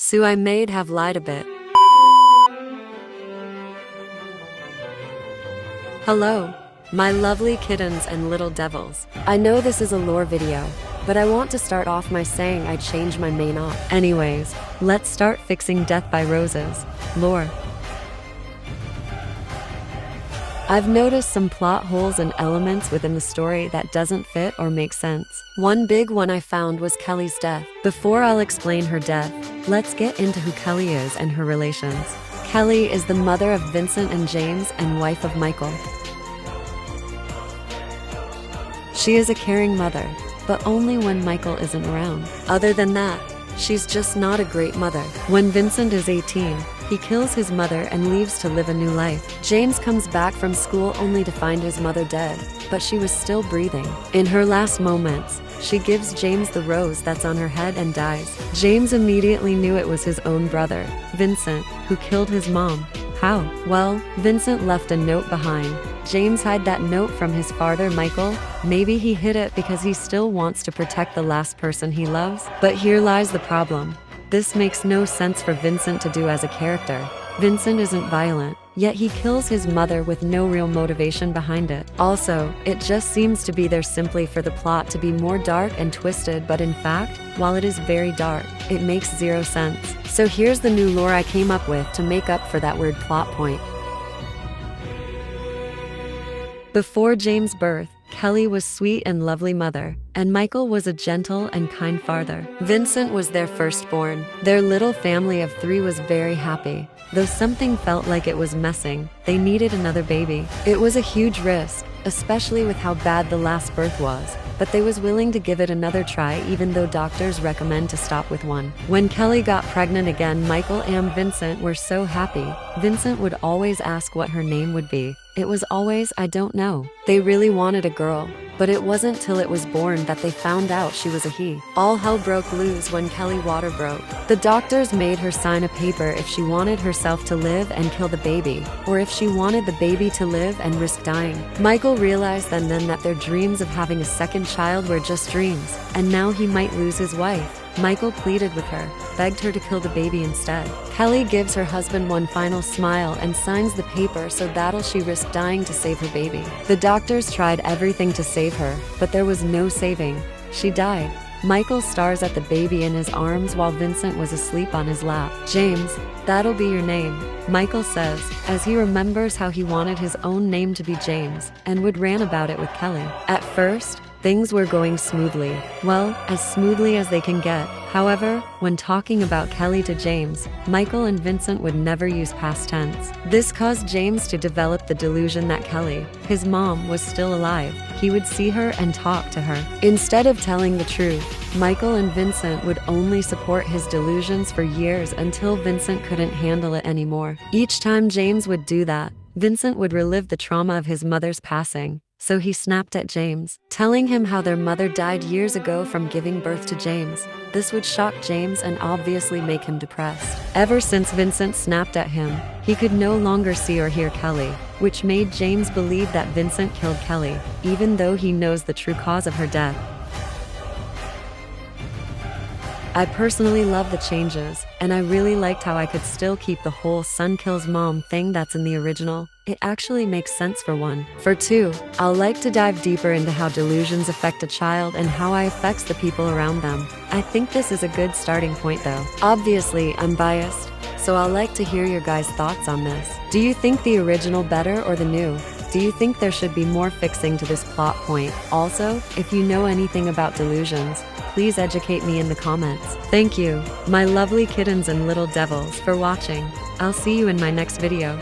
So I may have lied a bit. Hello, my lovely kittens and little devils. I know this is a lore video, but I want to start off by saying I changed my main op. Anyways, let's start fixing Death by Roses. Lore. I've noticed some plot holes and elements within the story that doesn't fit or make sense. One big one I found was Kelley's death. Before I'll explain her death, let's get into who Kelley is and her relations. Kelley is the mother of Vincent and James and wife of Michael. She is a caring mother, but only when Michael isn't around. Other than that, she's just not a great mother. When Vincent is 18, he kills his mother and leaves to live a new life. James comes back from school only to find his mother dead, but she was still breathing. In her last moments, she gives James the rose that's on her head and dies. James immediately knew it was his own brother, Vincent, who killed his mom. How? Well, Vincent left a note behind. James hid that note from his father, Michael. Maybe he hid it because he still wants to protect the last person he loves. But here lies the problem. This makes no sense for Vincent to do as a character. Vincent isn't violent, yet he kills his mother with no real motivation behind it. Also, it just seems to be there simply for the plot to be more dark and twisted, but in fact, while it is very dark, it makes zero sense. So here's the new lore I came up with to make up for that weird plot point. Before James' birth, Kelley was sweet and lovely mother, and Michael was a gentle and kind father. Vincent was their firstborn. Their little family of 3 was very happy. Though something felt like it was missing, they needed another baby. It was a huge risk, especially with how bad the last birth was, but they was willing to give it another try even though doctors recommend to stop with one. When Kelley got pregnant again, Michael and Vincent were so happy. Vincent would always ask what her name would be. It was always, I don't know. They really wanted a girl, but it wasn't till it was born that they found out she was a he. All hell broke loose when Kelley water broke. The doctors made her sign a paper if she wanted herself to live and kill the baby, or if she wanted the baby to live and risk dying. Michael realized then that their dreams of having a second child were just dreams, and now he might lose his wife. Michael pleaded with her, begged her to kill the baby instead. Kelley gives her husband one final smile and signs the paper so that'll she risk dying to save her baby. The doctors tried everything to save her, but there was no saving. She died. Michael stares at the baby in his arms while Vincent was asleep on his lap. James, that'll be your name, Michael says, as he remembers how he wanted his own name to be James, and would rant about it with Kelley. At first, things were going smoothly. Well, as smoothly as they can get. However, when talking about Kelley to James, Michael and Vincent would never use past tense. This caused James to develop the delusion that Kelley, his mom, was still alive. He would see her and talk to her. Instead of telling the truth, Michael and Vincent would only support his delusions for years until Vincent couldn't handle it anymore. Each time James would do that, Vincent would relive the trauma of his mother's passing. So he snapped at James, telling him how their mother died years ago from giving birth to James. This would shock James and obviously make him depressed. Ever since Vincent snapped at him, he could no longer see or hear Kelley, which made James believe that Vincent killed Kelley, even though he knows the true cause of her death. I personally love the changes, and I really liked how I could still keep the whole son kills mom thing that's in the original. It actually makes sense for one. For 2, I'll like to dive deeper into how delusions affect a child and how it affects the people around them. I think this is a good starting point though. Obviously, I'm biased, so I'll like to hear your guys' thoughts on this. Do you think the original better or the new? Do you think there should be more fixing to this plot point? Also, if you know anything about delusions, please educate me in the comments. Thank you, my lovely kittens and little devils, for watching. I'll see you in my next video.